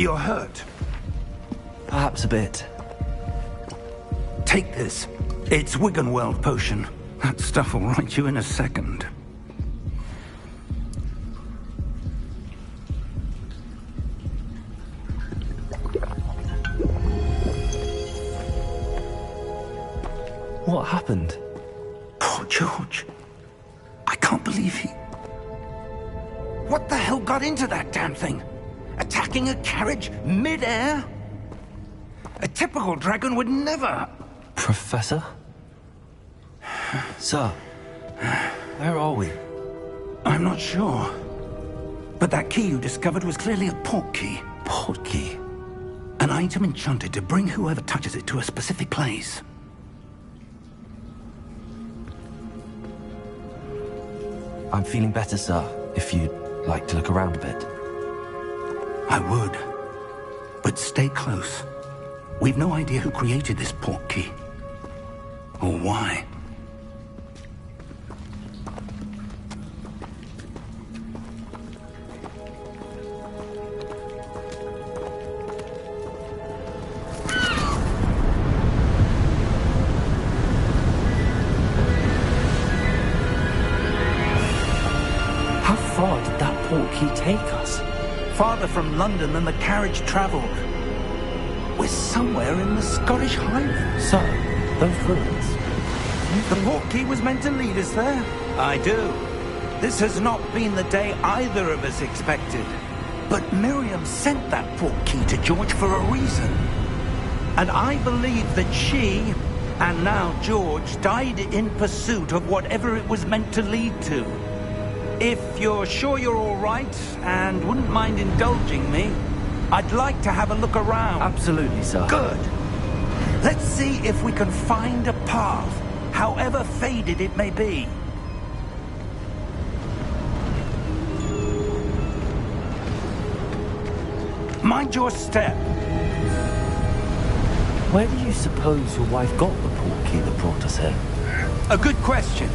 You're hurt. Perhaps a bit. Take this. It's Wiggenweld potion. That stuff will right you in a second. What happened? Poor George. I can't believe he... What the hell got into that damn thing? Attacking a carriage mid-air? A typical dragon would never... Professor? Sir, where are we? I'm not sure. But that key you discovered was clearly a port key. Port key? An item enchanted to bring whoever touches it to a specific place. I'm feeling better, sir, if you'd like to look around a bit. I would. But stay close. We've no idea who created this port key. Or why. How far did that port key take us? Farther from London than the carriage traveled. We're somewhere in the Scottish Highlands. Sir, those ruins. The port key was meant to lead us there. I do. This has not been the day either of us expected. But Miriam sent that port key to George for a reason. And I believe that she, and now George, died in pursuit of whatever it was meant to lead to. If you're sure you're all right, and wouldn't mind indulging me, I'd like to have a look around. Absolutely, sir. Good. Let's see if we can find a path, however faded it may be. Mind your step. Where do you suppose your wife got the port key that brought us here? A good question.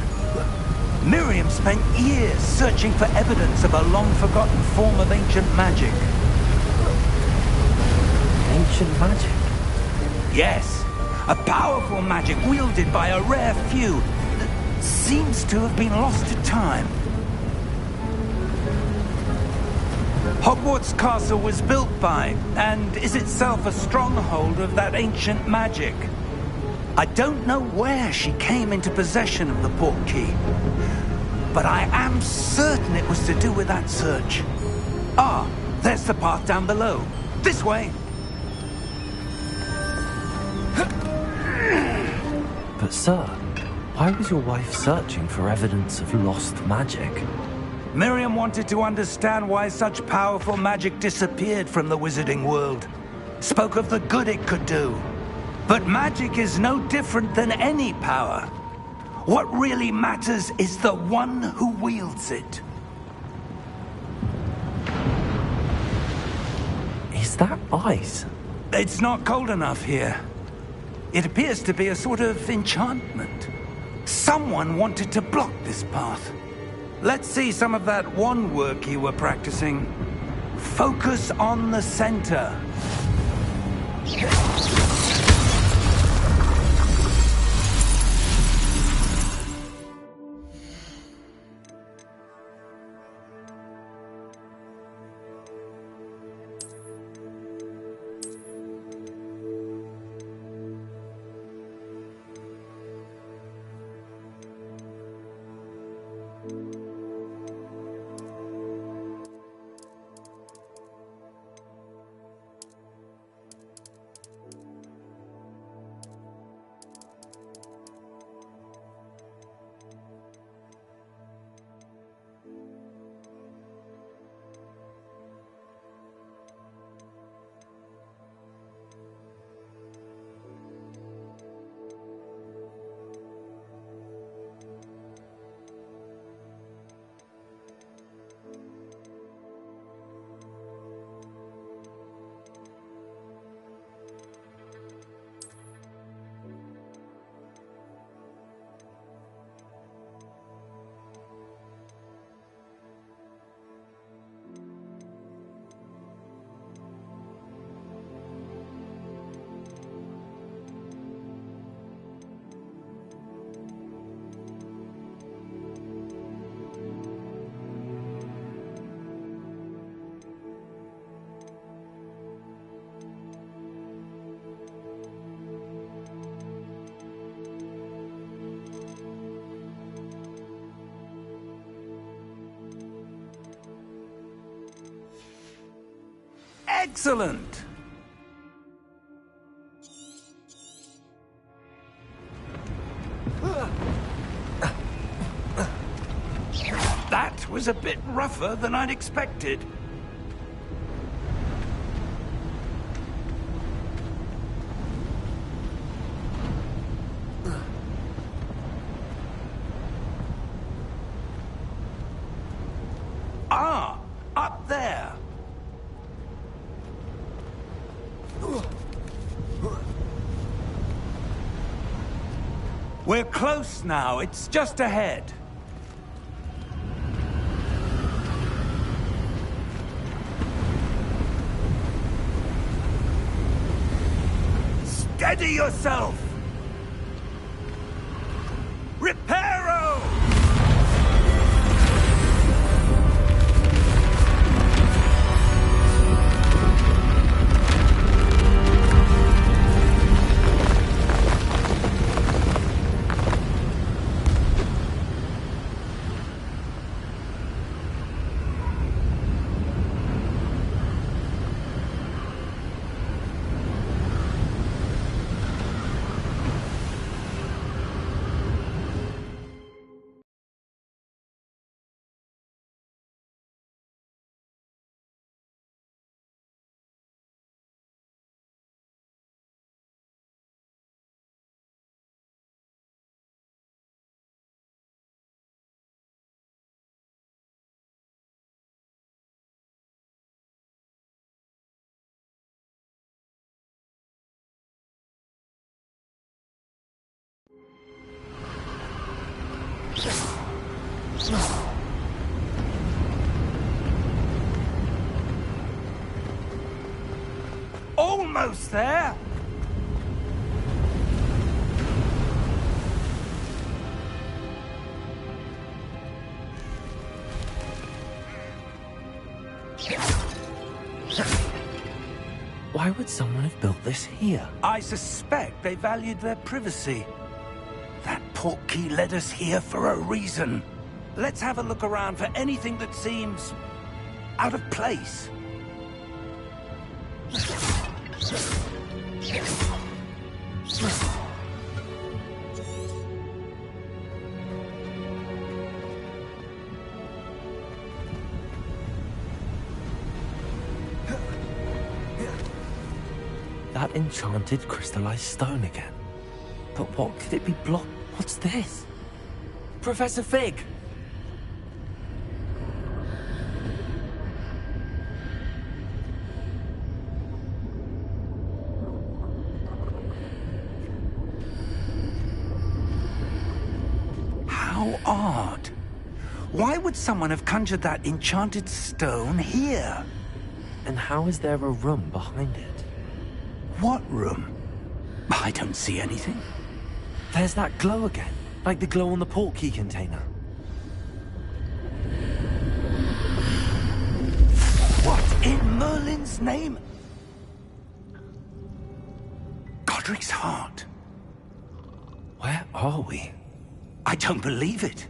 Miriam spent years searching for evidence of a long-forgotten form of ancient magic. Ancient magic? Yes, a powerful magic wielded by a rare few that seems to have been lost to time. Hogwarts Castle was built by, and is itself a stronghold of that ancient magic. I don't know where she came into possession of the port key, but I am certain it was to do with that search. Ah, there's the path down below. This way. But sir, why was your wife searching for evidence of lost magic? Miriam wanted to understand why such powerful magic disappeared from the wizarding world. Spoke of the good it could do. But magic is no different than any power. What really matters is the one who wields it. Is that ice? It's not cold enough here. It appears to be a sort of enchantment. Someone wanted to block this path. Let's see some of that wand work you were practicing. Focus on the center. Excellent! That was a bit rougher than I'd expected. Ah, up there. We're close now. It's just ahead. Steady yourself! Reparo! Almost there! Why would someone have built this here? I suspect they valued their privacy. That portkey led us here for a reason. Let's have a look around for anything that seems out of place. That enchanted crystallized stone again. But what could it be blocked? What's this? Professor Fig! How odd. Why would someone have conjured that enchanted stone here? And how is there a room behind it? What room? I don't see anything. There's that glow again, like the glow on the portkey container. What in Merlin's name? Godric's heart. Where are we? I don't believe it.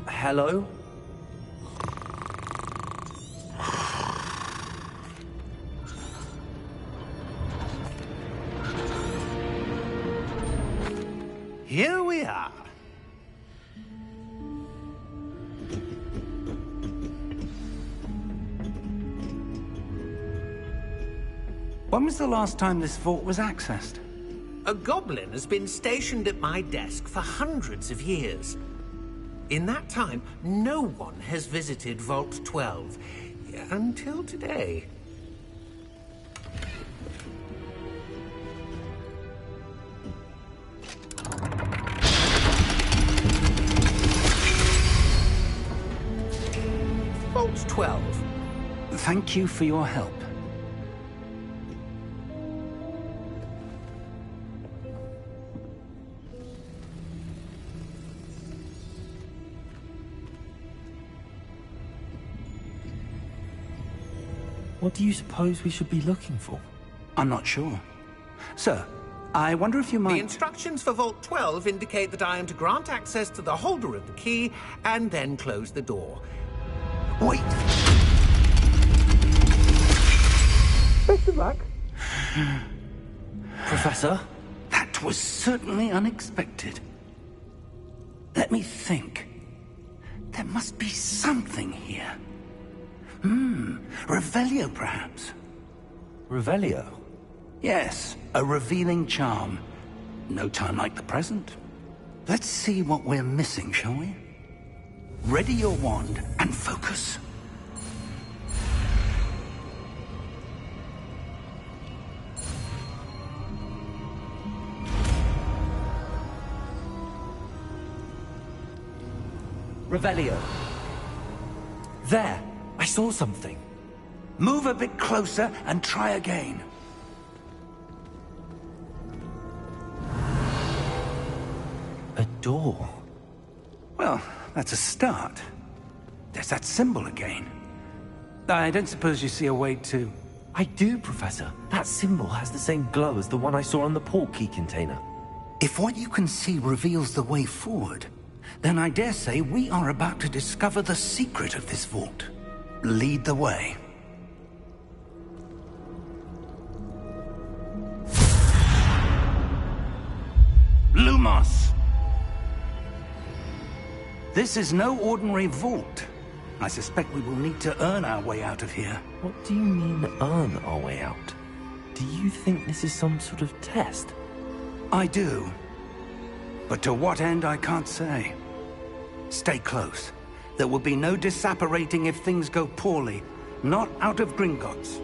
Hello? Here we are. When was the last time this vault was accessed? A goblin has been stationed at my desk for hundreds of years. In that time, no one has visited Vault 12. Until today. Vault 12. Thank you for your help. What do you suppose we should be looking for? I'm not sure. Sir, I wonder if you The might... instructions for Vault 12 indicate that I am to grant access to the holder of the key and then close the door. Wait! Best of luck. Professor? That was certainly unexpected. Let me think. There must be something here. Revelio, perhaps? Revelio? Yes, a revealing charm. No time like the present. Let's see what we're missing, shall we? Ready your wand and focus. Revelio. There! I saw something. Move a bit closer and try again. A door. Well, that's a start. There's that symbol again. I don't suppose you see a way to... I do, Professor. That symbol has the same glow as the one I saw on the portkey container. If what you can see reveals the way forward, then I dare say we are about to discover the secret of this vault. Lead the way. Lumos! This is no ordinary vault. I suspect we will need to earn our way out of here. What do you mean, earn our way out? Do you think this is some sort of test? I do. But to what end, I can't say. Stay close. There will be no disapparating if things go poorly. Not out of Gringotts.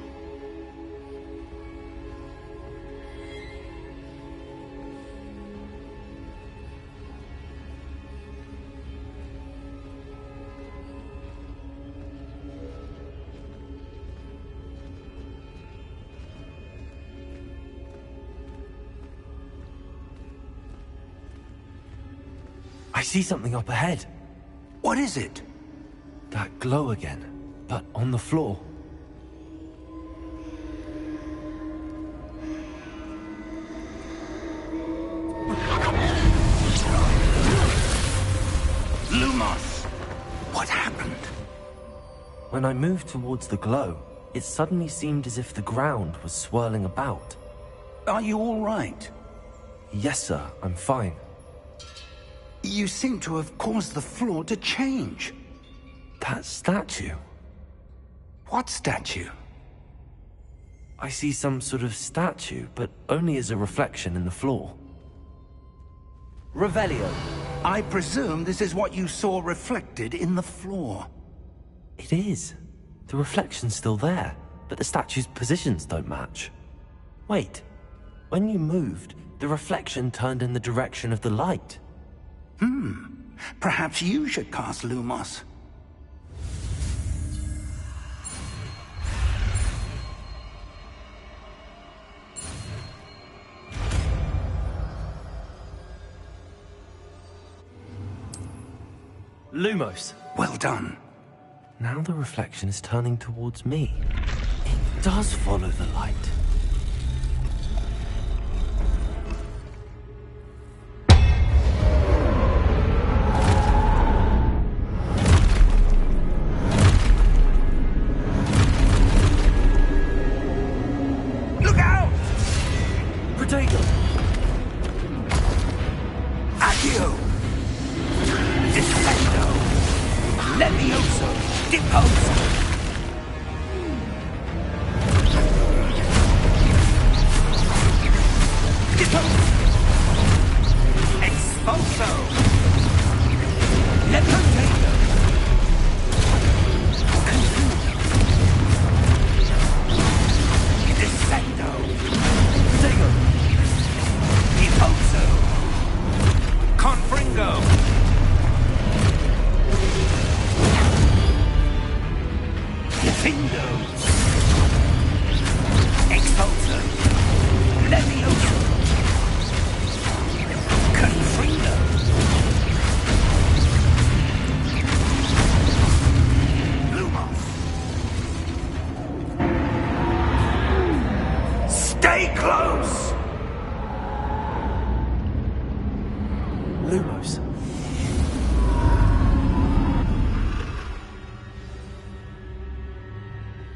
I see something up ahead. What is it? That glow again, but on the floor. Lumos! What happened? When I moved towards the glow, it suddenly seemed as if the ground was swirling about. Are you all right? Yes, sir, I'm fine. You seem to have caused the floor to change. That statue. What statue? I see some sort of statue, but only as a reflection in the floor. Revelio. I presume this is what you saw reflected in the floor. It is. The reflection's still there, but the statue's positions don't match. Wait. When you moved, the reflection turned in the direction of the light. Perhaps you should cast Lumos. Lumos. Well done. Now the reflection is turning towards me. It does follow the light. Look out! Protego! Accio! Descendo! Levioso! Deposo! Deposo! Expulso! Lepotato! Descendo! Protego! Deposo! Confringo!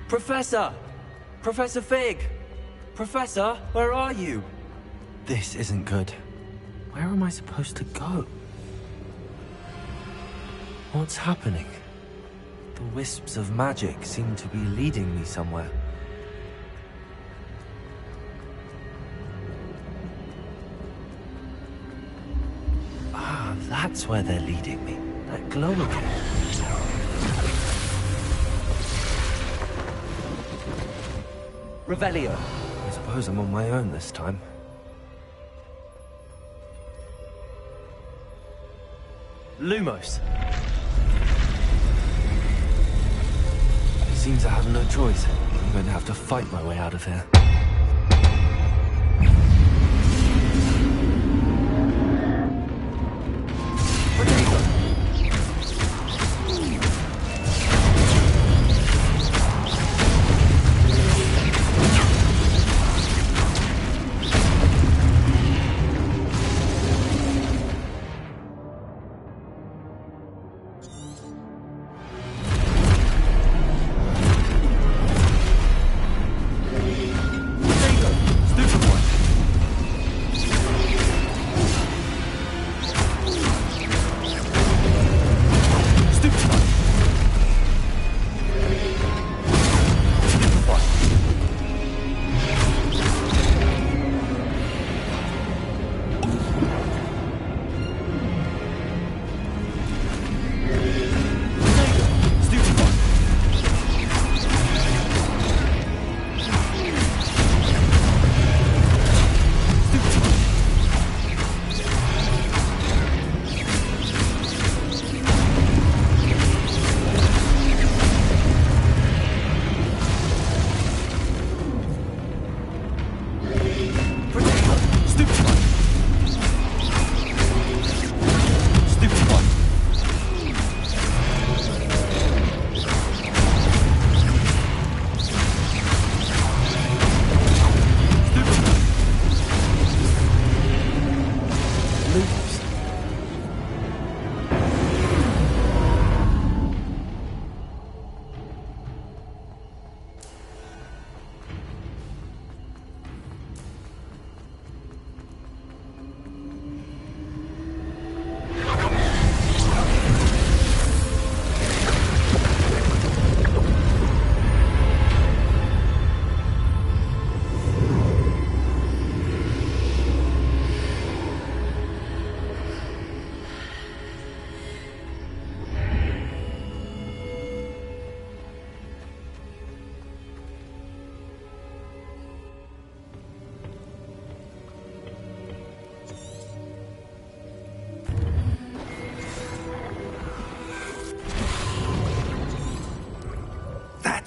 Professor! Professor Fig! Professor, where are you? This isn't good. Where am I supposed to go? What's happening? The wisps of magic seem to be leading me somewhere. Ah, that's where they're leading me. That glow again. Revelio. I suppose I'm on my own this time. Lumos. It seems I have no choice. I'm going to have to fight my way out of here.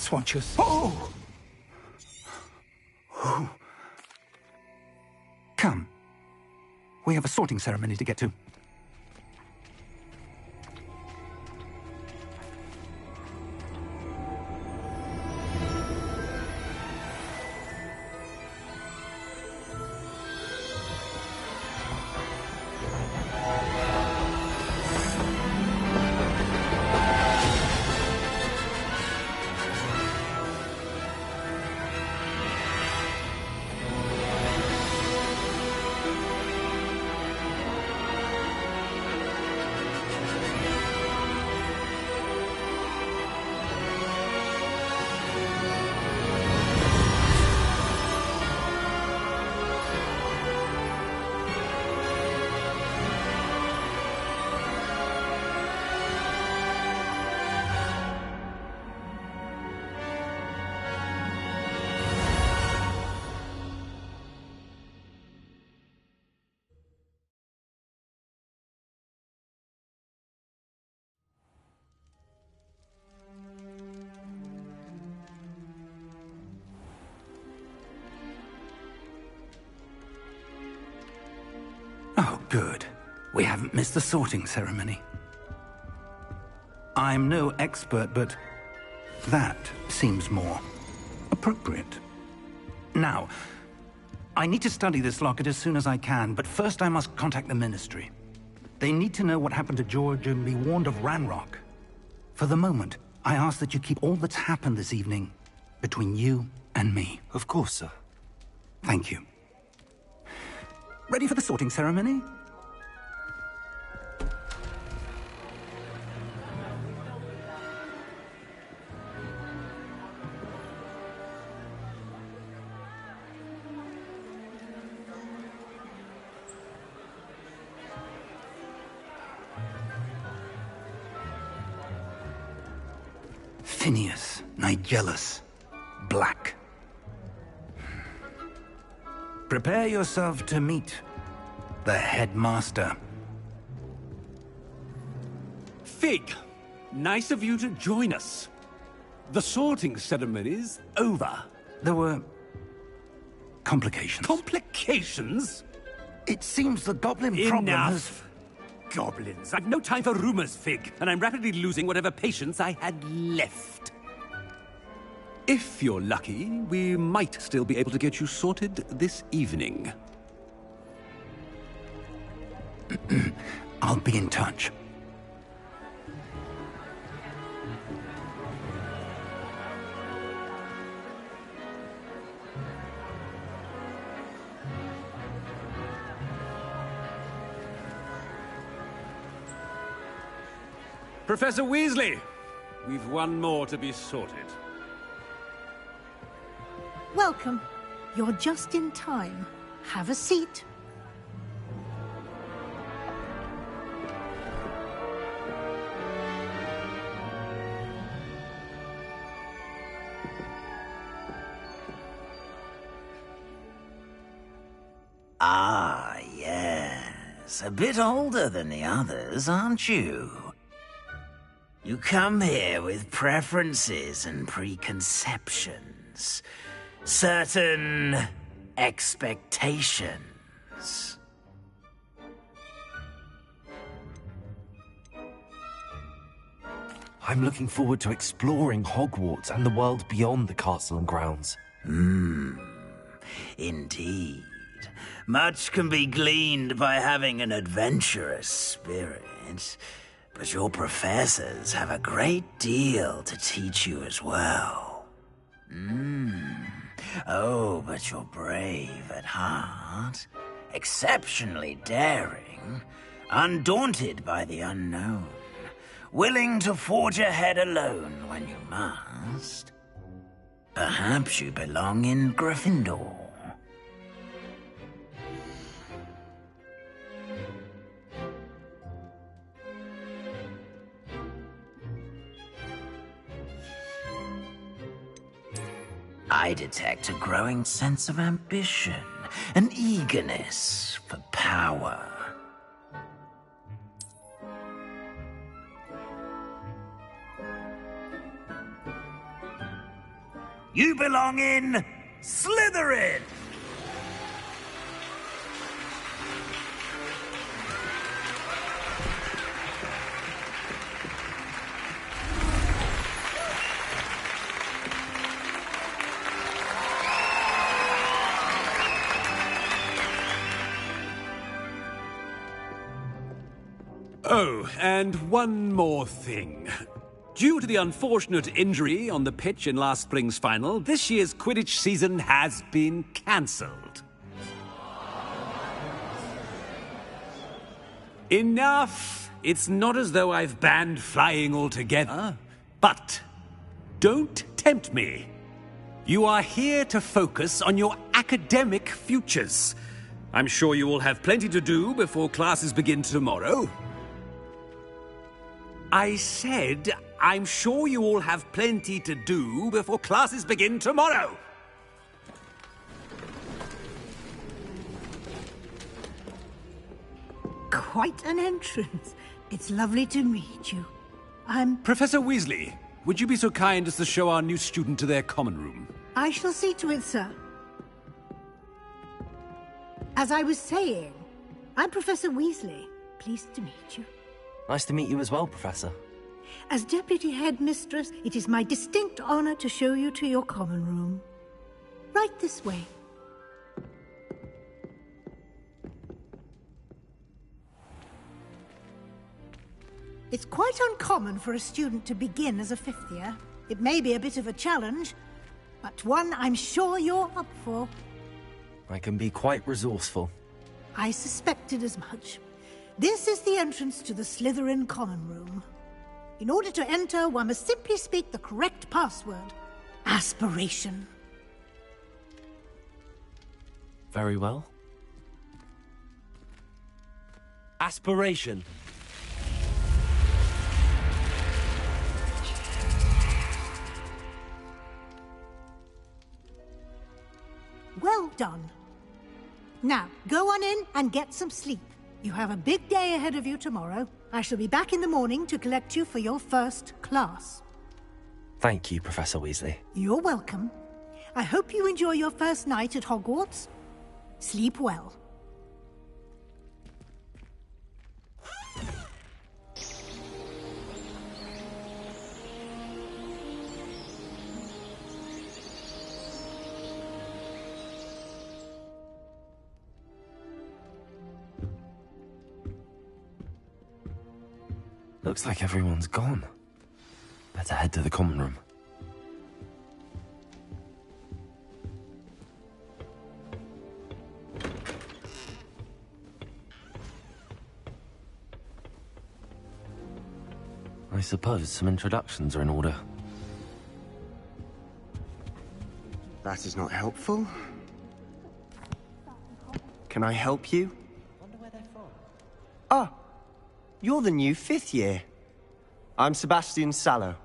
That's what you... Oh! Come. We have a sorting ceremony to get to. Oh, good. We haven't missed the sorting ceremony. I'm no expert, but that seems more appropriate. Now, I need to study this locket as soon as I can, but first I must contact the Ministry. They need to know what happened to George and be warned of Ranrock. For the moment, I ask that you keep all that's happened this evening between you and me. Of course, sir. Thank you. Ready for the sorting ceremony? Phineas Nigellus Black. Prepare yourself to meet the headmaster. Fig, nice of you to join us. The sorting ceremony's over. There were complications. Complications? It seems the goblin problem has... Enough! Goblins. I've no time for rumors, Fig, and I'm rapidly losing whatever patience I had left. If you're lucky, we might still be able to get you sorted this evening. I'll be in touch. Professor Weasley, we've one more to be sorted. Welcome. You're just in time. Have a seat. Ah, yes. A bit older than the others, aren't you? You come here with preferences and preconceptions. Certain expectations. I'm looking forward to exploring Hogwarts and the world beyond the castle and grounds. Indeed. Much can be gleaned by having an adventurous spirit, but your professors have a great deal to teach you as well. Oh, but you're brave at heart, exceptionally daring, undaunted by the unknown, willing to forge ahead alone when you must. Perhaps you belong in Gryffindor. I detect a growing sense of ambition, an eagerness for power. You belong in Slytherin! Oh, and one more thing. Due to the unfortunate injury on the pitch in last spring's final, this year's Quidditch season has been cancelled. Enough! It's not as though I've banned flying altogether. But don't tempt me. You are here to focus on your academic futures. I'm sure you will have plenty to do before classes begin tomorrow. I said, I'm sure you all have plenty to do before classes begin tomorrow. Quite an entrance. It's lovely to meet you. Professor Weasley, would you be so kind as to show our new student to their common room? I shall see to it, sir. As I was saying, I'm Professor Weasley. Pleased to meet you. Nice to meet you as well, Professor. As Deputy Headmistress, it is my distinct honor to show you to your common room. Right this way. It's quite uncommon for a student to begin as a fifth year. It may be a bit of a challenge, but one I'm sure you're up for. I can be quite resourceful. I suspected as much. This is the entrance to the Slytherin Common Room. In order to enter, one must simply speak the correct password. Aspiration. Very well. Aspiration. Well done. Now, go on in and get some sleep. You have a big day ahead of you tomorrow. I shall be back in the morning to collect you for your first class. Thank you, Professor Weasley. You're welcome. I hope you enjoy your first night at Hogwarts. Sleep well. Looks like everyone's gone. Better head to the common room. I suppose some introductions are in order. That is not helpful. Can I help you? Wonder where they're from. Ah, you're the new 5th year. I'm Sebastian Sallow.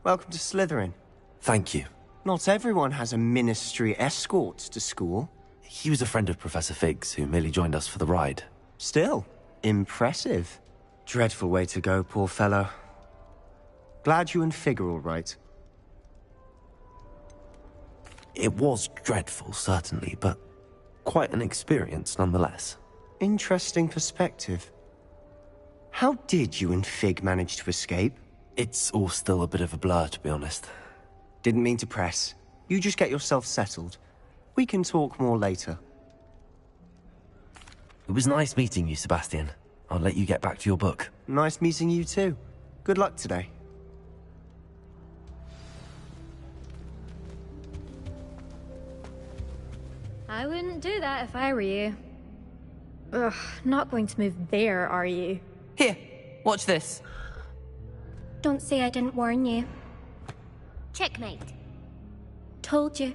Welcome to Slytherin. Thank you. Not everyone has a ministry escort to school. He was a friend of Professor Fig's who merely joined us for the ride. Still, impressive. Dreadful way to go, poor fellow. Glad you and Fig are all right. It was dreadful, certainly, but quite an experience nonetheless. Interesting perspective. How did you and Fig manage to escape? It's all still a bit of a blur, to be honest. Didn't mean to press. You just get yourself settled. We can talk more later. It was nice meeting you, Sebastian. I'll let you get back to your book. Nice meeting you too. Good luck today. I wouldn't do that if I were you. Ugh, not going to move there, are you? Here, watch this. Don't say I didn't warn you. Checkmate. Told you.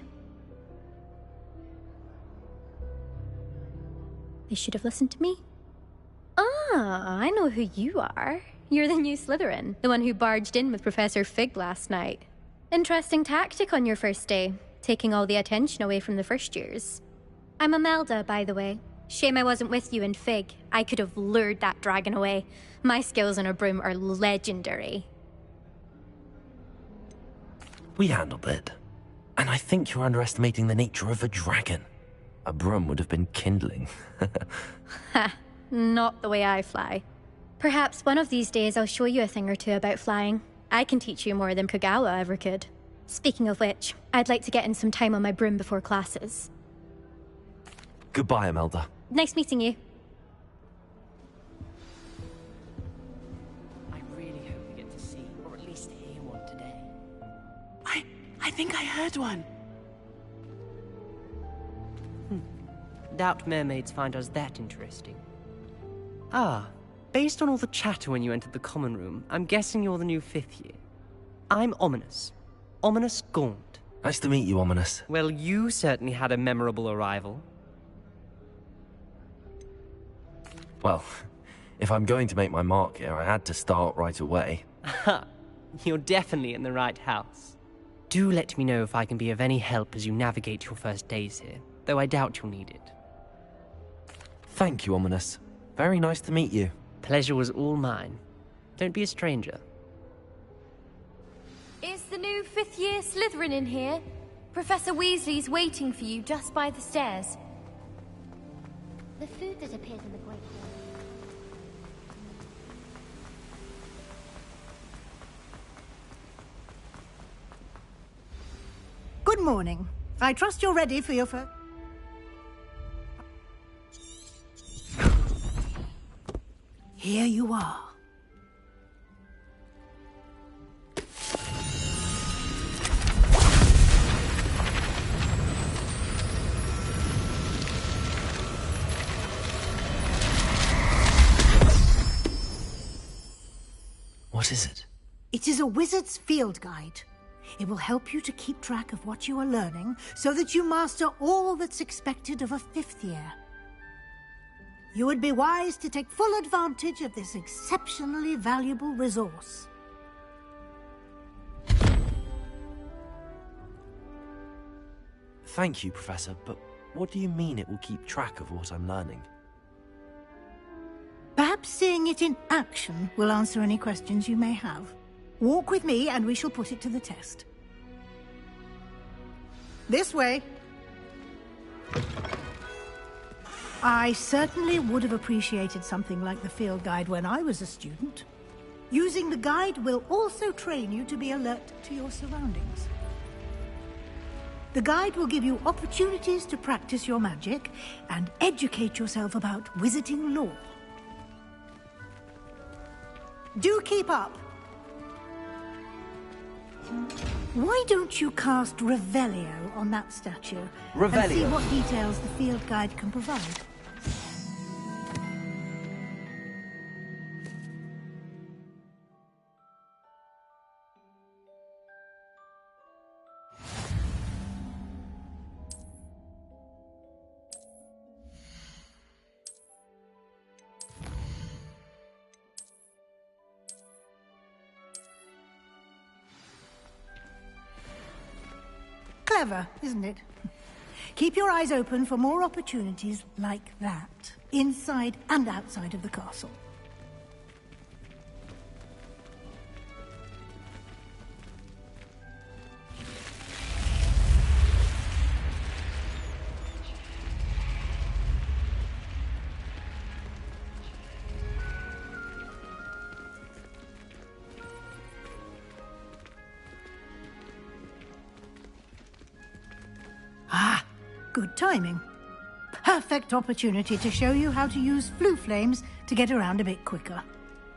They should have listened to me. Ah, I know who you are. You're the new Slytherin, the one who barged in with Professor Fig last night. Interesting tactic on your first day, taking all the attention away from the first years. I'm Imelda, by the way. Shame I wasn't with you in Fig. I could have lured that dragon away. My skills on a broom are legendary. We handled it. And I think you're underestimating the nature of a dragon. A broom would have been kindling. Ha, not the way I fly. Perhaps one of these days I'll show you a thing or two about flying. I can teach you more than Kogawa ever could. Speaking of which, I'd like to get in some time on my broom before classes. Goodbye, Imelda. Nice meeting you. I really hope we get to see, or at least hear one today. I think I heard one. Doubt mermaids find us that interesting. Ah, based on all the chatter when you entered the common room, I'm guessing you're the new 5th year. I'm Ominis. Ominis Gaunt. Nice to meet you, Ominis. Well, you certainly had a memorable arrival. Well, if I'm going to make my mark here, I had to start right away. Ha! You're definitely in the right house. Do let me know if I can be of any help as you navigate your first days here, though I doubt you'll need it. Thank you, Ominis. Very nice to meet you. Pleasure was all mine. Don't be a stranger. Is the new 5th year Slytherin in here? Professor Weasley's waiting for you just by the stairs. The food that appears in the Great Hall. Good morning. I trust you're ready for your first... Here you are. It is a wizard's field guide. It will help you to keep track of what you are learning so that you master all that's expected of a 5th year. You would be wise to take full advantage of this exceptionally valuable resource. Thank you, Professor, but what do you mean it will keep track of what I'm learning? Perhaps seeing it in action will answer any questions you may have. Walk with me and we shall put it to the test. This way. I certainly would have appreciated something like the field guide when I was a student. Using the guide will also train you to be alert to your surroundings. The guide will give you opportunities to practice your magic and educate yourself about wizarding lore. Do keep up! Why don't you cast Revelio on that statue? Revelio? And see what details the field guide can provide. Clever, isn't it? Keep your eyes open for more opportunities like that, inside and outside of the castle. Ah, good timing. Perfect opportunity to show you how to use flue flames to get around a bit quicker.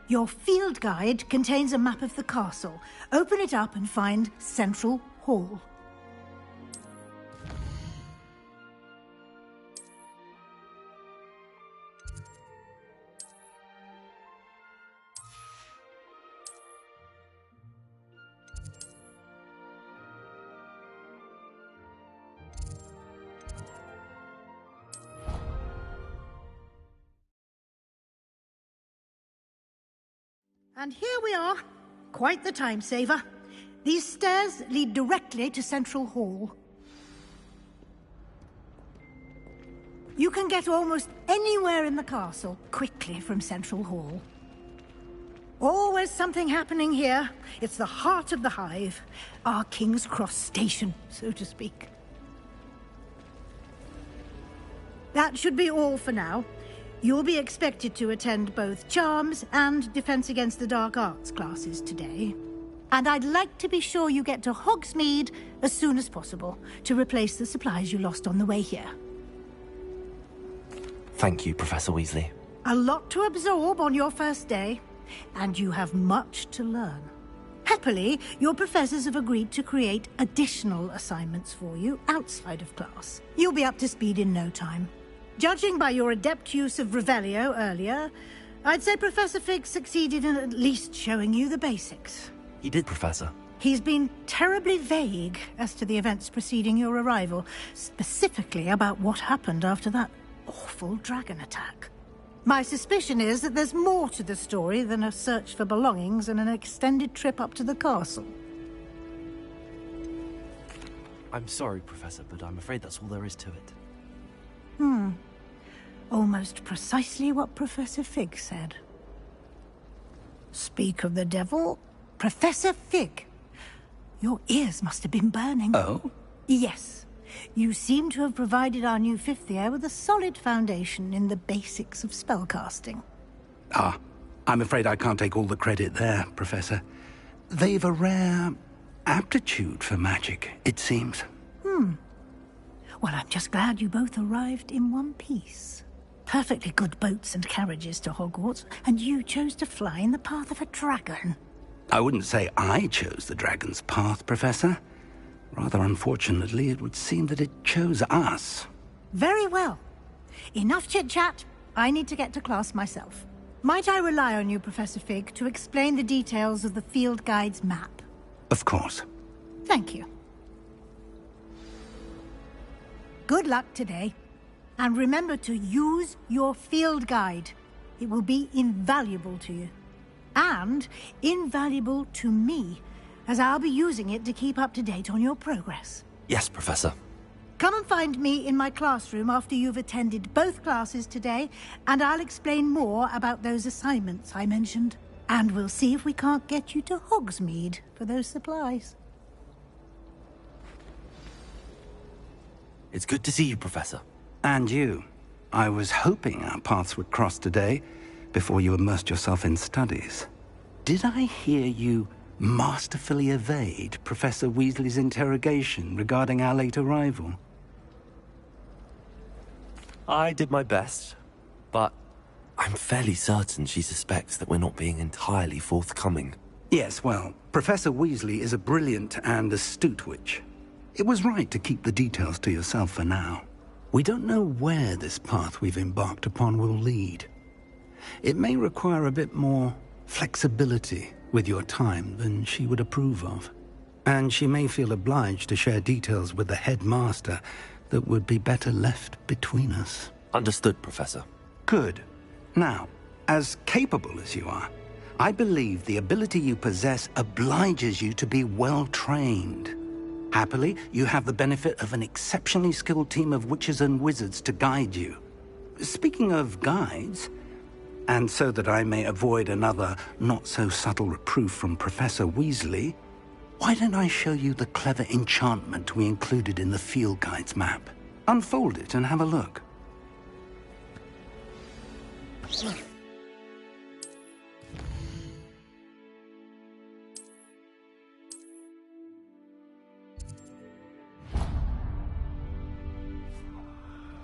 Your field guide contains a map of the castle. Open it up and find Central Hall. And here we are. Quite the time saver. These stairs lead directly to Central Hall. You can get almost anywhere in the castle quickly from Central Hall. Always something happening here. It's the heart of the Hive. Our King's Cross station, so to speak. That should be all for now. You'll be expected to attend both Charms and Defense Against the Dark Arts classes today. And I'd like to be sure you get to Hogsmeade as soon as possible to replace the supplies you lost on the way here. Thank you, Professor Weasley. A lot to absorb on your first day, and you have much to learn. Happily, your professors have agreed to create additional assignments for you outside of class. You'll be up to speed in no time. Judging by your adept use of Revelio earlier, I'd say Professor Fig succeeded in at least showing you the basics. He did, Professor. He's been terribly vague as to the events preceding your arrival, specifically about what happened after that awful dragon attack. My suspicion is that there's more to the story than a search for belongings and an extended trip up to the castle. I'm sorry, Professor, but I'm afraid that's all there is to it. Almost precisely what Professor Fig said. Speak of the devil, Professor Fig. Your ears must have been burning. Oh? Yes. You seem to have provided our new 5th year with a solid foundation in the basics of spellcasting. Ah, I'm afraid I can't take all the credit there, Professor. They've a rare aptitude for magic, it seems. Well, I'm just glad you both arrived in one piece. Perfectly good boats and carriages to Hogwarts, and you chose to fly in the path of a dragon. I wouldn't say I chose the dragon's path, Professor. Rather unfortunately, it would seem that it chose us. Very well. Enough chit-chat. I need to get to class myself. Might I rely on you, Professor Fig, to explain the details of the field guide's map? Of course. Thank you. Good luck today. And remember to use your field guide. It will be invaluable to you. And invaluable to me, as I'll be using it to keep up to date on your progress. Yes, Professor. Come and find me in my classroom after you've attended both classes today, and I'll explain more about those assignments I mentioned. And we'll see if we can't get you to Hogsmeade for those supplies. It's good to see you, Professor. And you. I was hoping our paths would cross today, before you immersed yourself in studies. Did I hear you masterfully evade Professor Weasley's interrogation regarding our late arrival? I did my best, but I'm fairly certain she suspects that we're not being entirely forthcoming. Yes, well, Professor Weasley is a brilliant and astute witch. It was right to keep the details to yourself for now. We don't know where this path we've embarked upon will lead. It may require a bit more flexibility with your time than she would approve of. And she may feel obliged to share details with the headmaster that would be better left between us. Understood, Professor. Good. Now, as capable as you are, I believe the ability you possess obliges you to be well-trained. Happily, you have the benefit of an exceptionally skilled team of witches and wizards to guide you. Speaking of guides, and so that I may avoid another not-so-subtle reproof from Professor Weasley, why don't I show you the clever enchantment we included in the field guide's map? Unfold it and have a look.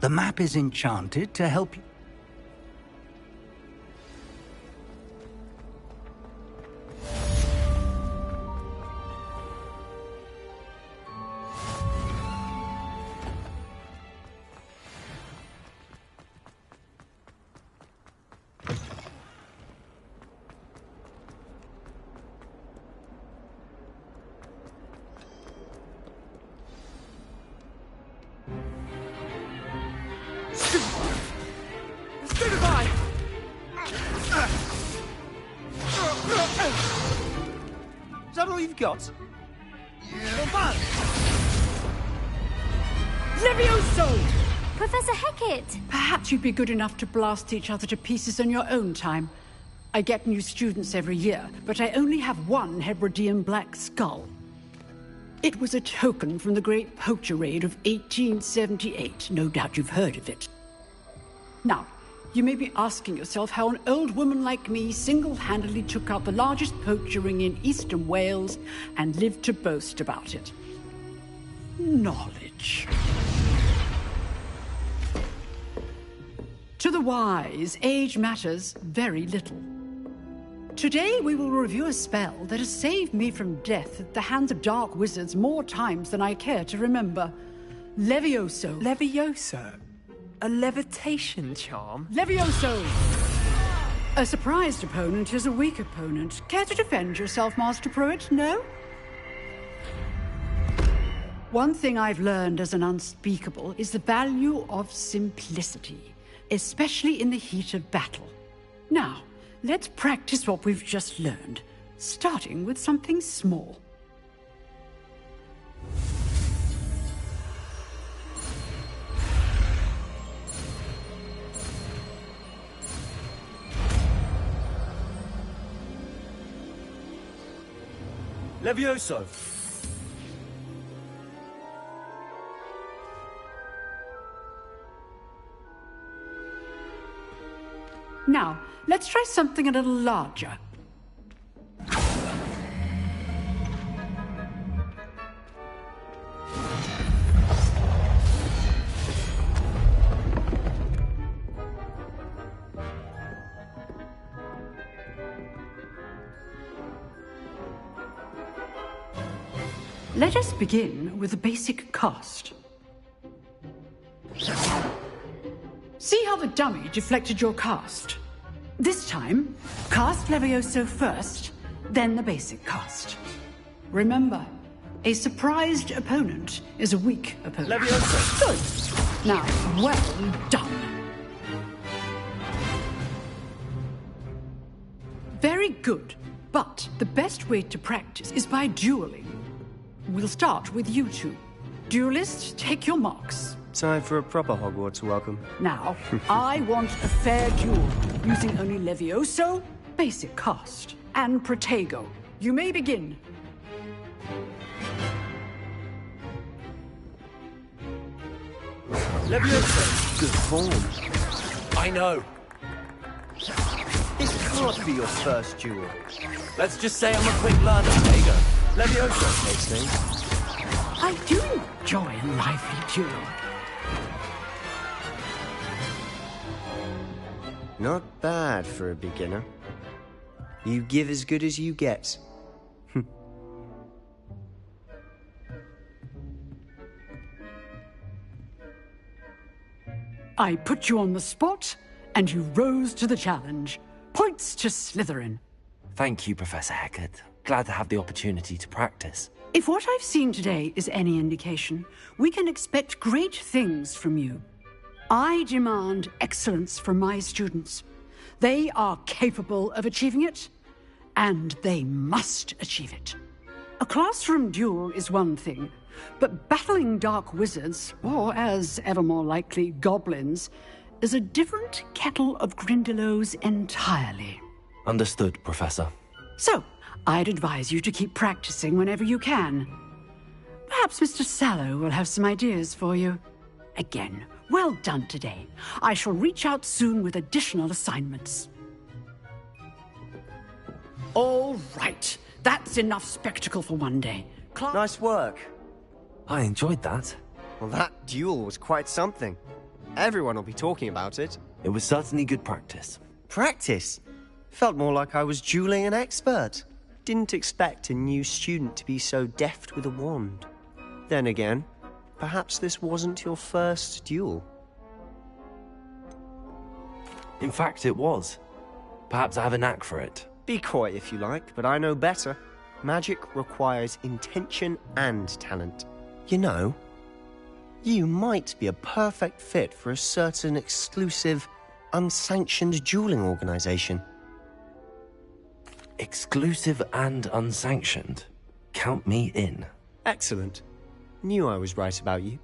The map is enchanted to help you. Is that all you've got? Yeah. Levioso! Professor Hecat! Perhaps you'd be good enough to blast each other to pieces on your own time. I get new students every year, but I only have one Hebridean black skull. It was a token from the Great Poacher Raid of 1878. No doubt you've heard of it. Now, you may be asking yourself how an old woman like me single-handedly took out the largest poacher ring in eastern Wales and lived to boast about it. Knowledge. To the wise, age matters very little. Today we will review a spell that has saved me from death at the hands of dark wizards more times than I care to remember. Levioso. Levioso? A levitation charm? Levioso! A surprised opponent is a weak opponent. Care to defend yourself, Master Pruitt? No? One thing I've learned as an unspeakable is the value of simplicity, especially in the heat of battle. Now, let's practice what we've just learned, starting with something small. Levioso! Now, let's try something a little larger. Let us begin with the basic cast. See how the dummy deflected your cast? This time, cast Levioso first, then the basic cast. Remember, a surprised opponent is a weak opponent. Levioso! Good. Now, well done. Very good, but the best way to practice is by dueling. We'll start with you two. Duelists, take your marks. Time for a proper Hogwarts welcome. Now, I want a fair duel, using only Levioso, basic cast, and Protego. You may begin. Levioso! Good form. I know. This can't be your first duel. Let's just say I'm a quick learner. There you go. Levioso. Next thing. I do enjoy a lively duel. Not bad for a beginner. You give as good as you get. I put you on the spot, and you rose to the challenge. Points to Slytherin. Thank you, Professor Hecat. Glad to have the opportunity to practice. If what I've seen today is any indication, we can expect great things from you. I demand excellence from my students. They are capable of achieving it, and they must achieve it. A classroom duel is one thing, but battling dark wizards, or as ever more likely, goblins, is a different kettle of Grindylows entirely. Understood, Professor. So, I'd advise you to keep practicing whenever you can. Perhaps Mr. Sallow will have some ideas for you. Again, well done today. I shall reach out soon with additional assignments. All right. That's enough spectacle for one day. Nice work. I enjoyed that. Well, that duel was quite something. Everyone will be talking about it. It was certainly good practice. Practice? Felt more like I was dueling an expert. Didn't expect a new student to be so deft with a wand. Then again, perhaps this wasn't your first duel. In fact, it was. Perhaps I have a knack for it. Be coy if you like, but I know better. Magic requires intention and talent. You know, you might be a perfect fit for a certain exclusive, unsanctioned dueling organization. Exclusive and unsanctioned. Count me in. Excellent. Knew I was right about you.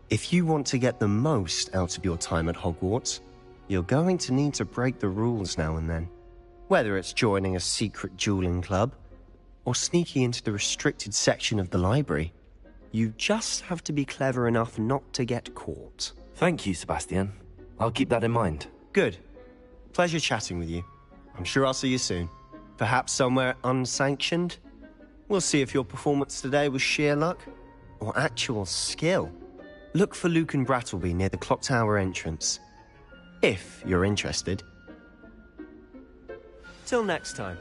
If you want to get the most out of your time at Hogwarts, you're going to need to break the rules now and then. Whether it's joining a secret dueling club, or sneaking into the restricted section of the library, you just have to be clever enough not to get caught. Thank you, Sebastian. I'll keep that in mind. Good. Pleasure chatting with you. I'm sure I'll see you soon. Perhaps somewhere unsanctioned? We'll see if your performance today was sheer luck or actual skill. Look for Lucan Brattleby near the Clock Tower entrance. If you're interested. Till next time.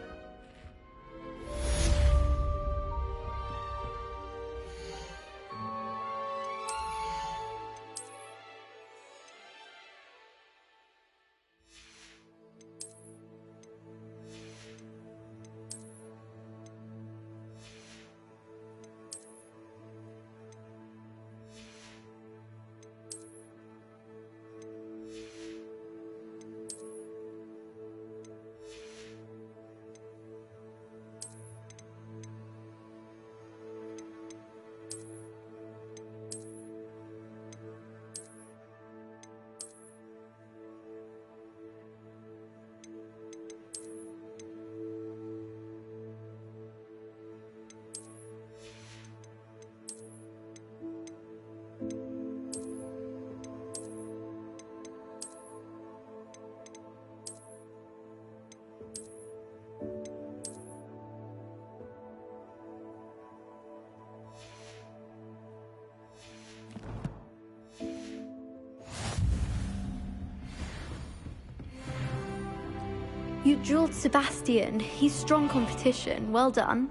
You dueled Sebastian. He's strong competition. Well done.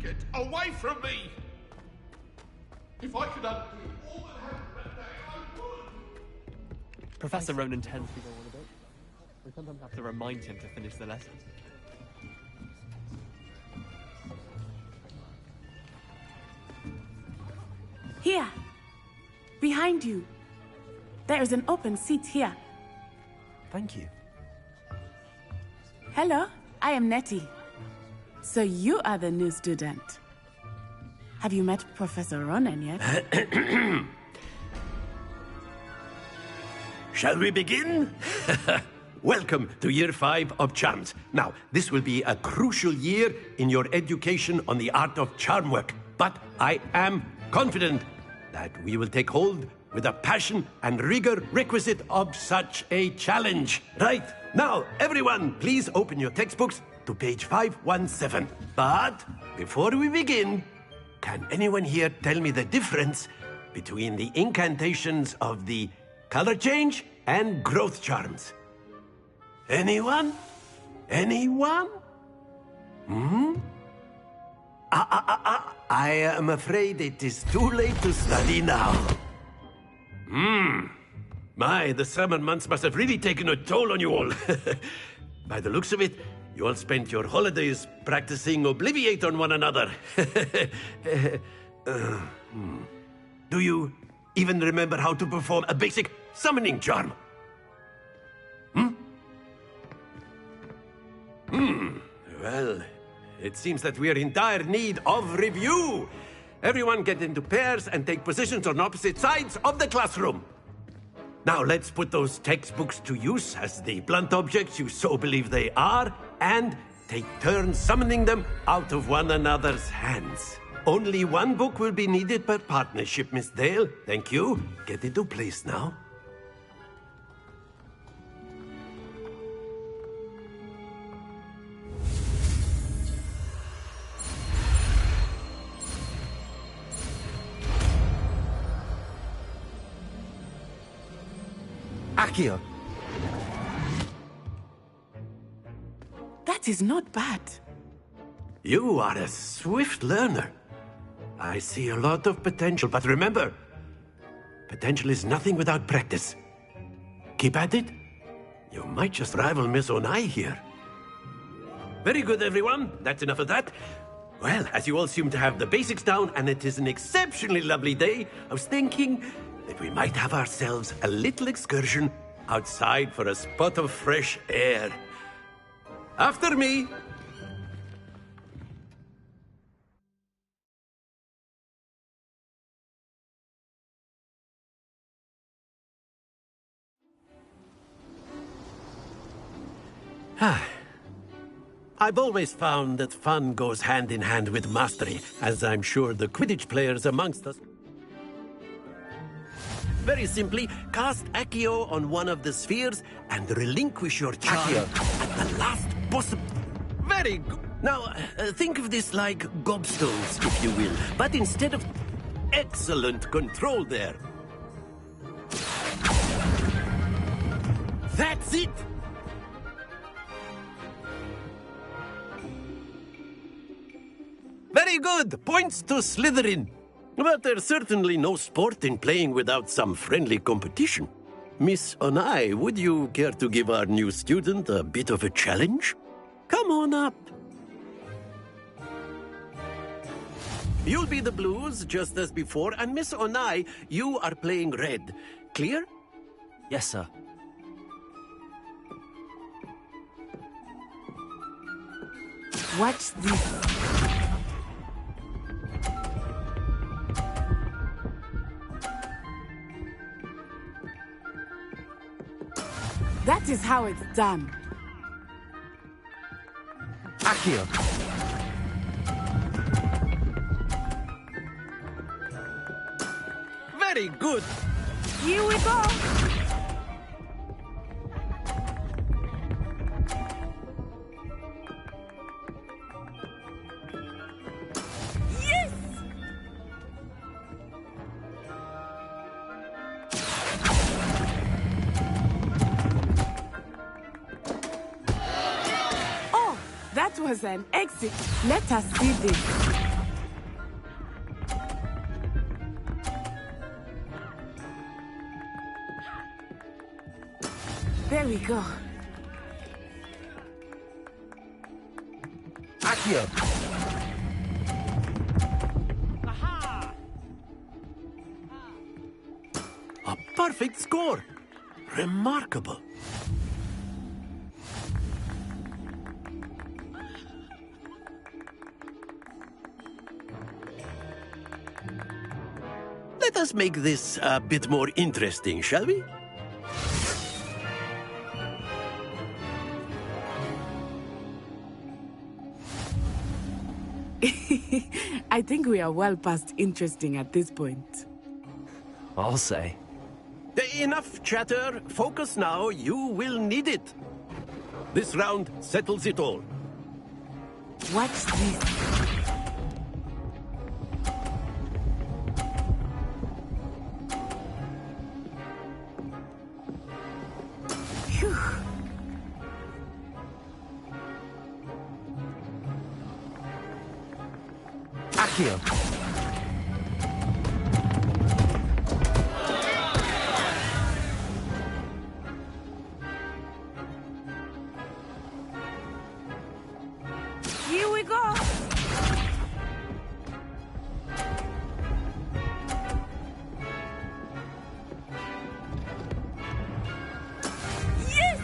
Get away from me! If I could undo all that happened that day, I would! Professor Ronan tends to go on a bit. We sometimes have to remind him to finish the lesson. Here! Behind you! There is an open seat here. Thank you. Hello, I am Nettie. So you are the new student. Have you met Professor Ronan yet? Shall we begin? Welcome to Year 5 of Charms. Now, this will be a crucial year in your education on the art of charm work, but I am confident that we will take hold with the passion and rigor requisite of such a challenge. Right, now, everyone, please open your textbooks to page 517. But before we begin, can anyone here tell me the difference between the incantations of the color change and growth charms? Anyone? Anyone? I am afraid it is too late to study now. My, the summer months must have really taken a toll on you all. By the looks of it, you all spent your holidays practicing Obliviate on one another. Do you even remember how to perform a basic summoning charm? Well, it seems that we are in dire need of review. Everyone get into pairs and take positions on opposite sides of the classroom. Now let's put those textbooks to use as the blunt objects you so believe they are, and take turns summoning them out of one another's hands. Only one book will be needed per partnership, Miss Dale. Thank you. Get into place now. Accio! That is not bad. You are a swift learner. I see a lot of potential, but remember, potential is nothing without practice. Keep at it. You might just rival Miss Onai here. Very good, everyone. That's enough of that. Well, as you all seem to have the basics down, and it is an exceptionally lovely day, I was thinking that we might have ourselves a little excursion outside for a spot of fresh air. After me! I've always found that fun goes hand in hand with mastery, as I'm sure the Quidditch players amongst us. Very simply, cast Accio on one of the spheres and relinquish your charm at the last possible... Very good. Now, think of this like gobstones, if you will, but instead of... Excellent control there. That's it! Very good! Points to Slytherin. But there's certainly no sport in playing without some friendly competition. Miss Onai, would you care to give our new student a bit of a challenge? Come on up. You'll be the blues, just as before, and Miss Onai, you are playing red. Clear? Yes, sir. Watch this. That is how it's done. Accio! Very good! Here we go! Yes! was an exit. Let us see this. There we go. Accio! A perfect score! Remarkable. Let us make this a bit more interesting, shall we? I think we are well past interesting at this point. I'll say. Enough chatter. Focus now. You will need it. This round settles it all. Watch this. Phew. Accio! Here we go. Yes!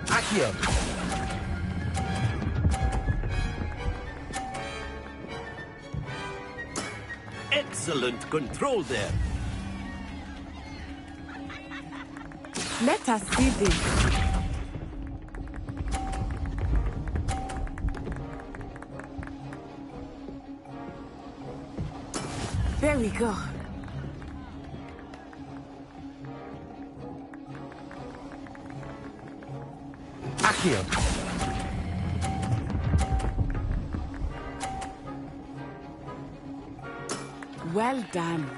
Accio! Excellent control there. Let us see this. There we go. Accio! Well done.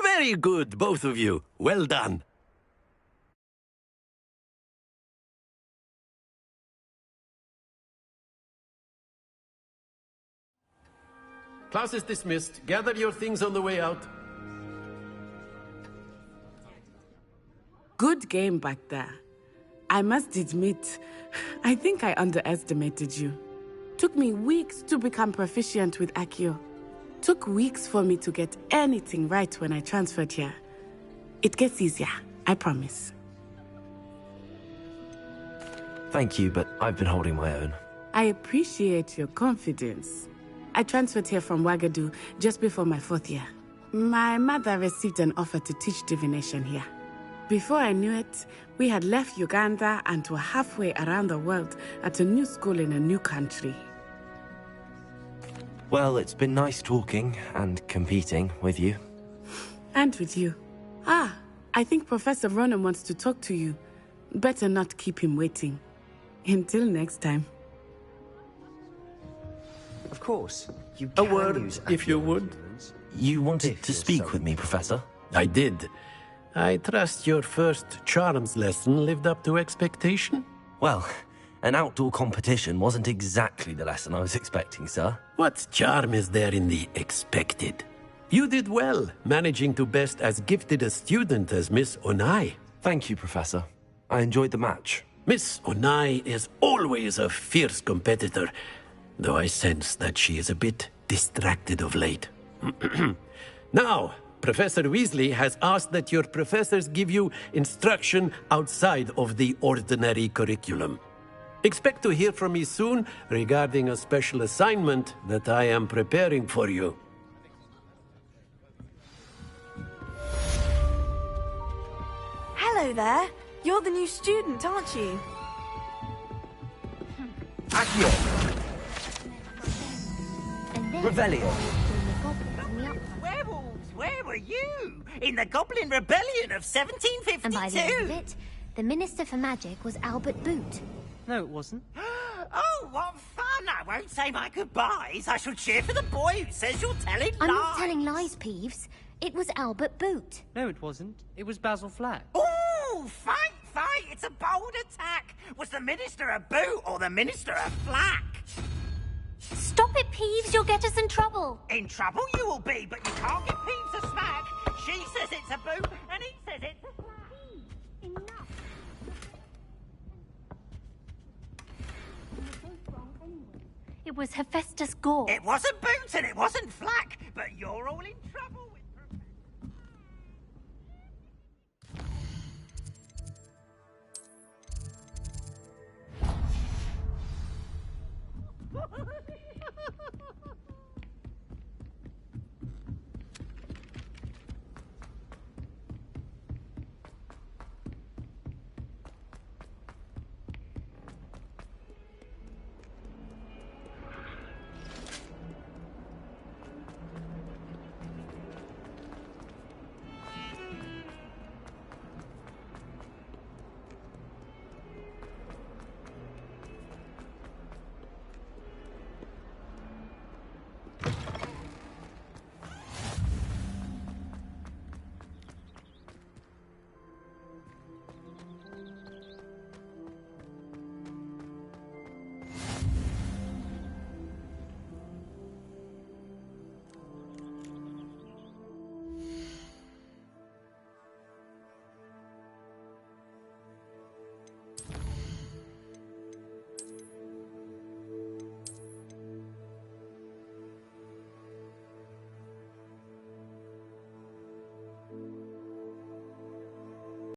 Very good, both of you. Well done. Class is dismissed. Gather your things on the way out. Good game back there. I must admit, I think I underestimated you. Took me weeks to become proficient with Accio. Took weeks for me to get anything right when I transferred here. It gets easier, I promise. Thank you, but I've been holding my own. I appreciate your confidence. I transferred here from Wagadu just before my 4th year. My mother received an offer to teach divination here. Before I knew it, we had left Uganda and were halfway around the world at a new school in a new country. Well, it's been nice talking and competing with you. And with you. Ah, I think Professor Ronen wants to talk to you. Better not keep him waiting. Until next time. Of course, you A can word, use if you would. You wanted If to you're speak so with me, Professor? I did. I trust your first charms lesson lived up to expectation? Well, an outdoor competition wasn't exactly the lesson I was expecting, sir. What charm is there in the expected? You did well, managing to best as gifted a student as Miss Onai. Thank you, Professor. I enjoyed the match. Miss Onai is always a fierce competitor, though I sense that she is a bit distracted of late. Now, Professor Weasley has asked that your professors give you instruction outside of the ordinary curriculum. Expect to hear from me soon regarding a special assignment that I am preparing for you. Hello there. You're the new student, aren't you? Accio! Revelio! Werewolves, where were you? In the Goblin Rebellion of 1752? And by the end of it, the Minister for Magic was Albert Boot. No, it wasn't. Oh, what fun! won't say my goodbyes. I shall cheer for the boy who says you're telling lies. I'm not telling lies, Peeves. It was Albert Boot. No, it wasn't. It was Basil Flack. Ooh, fight! It's a bold attack. Was the Minister a boot or the Minister a flack? Stop it, Peeves. You'll get us in trouble. In trouble you will be, but you can't give Peeves a smack. She says it's a boot, and he says it's a flack. Enough. It was Hephaestus Gore. It wasn't boot and it wasn't flack, but you're all in trouble with...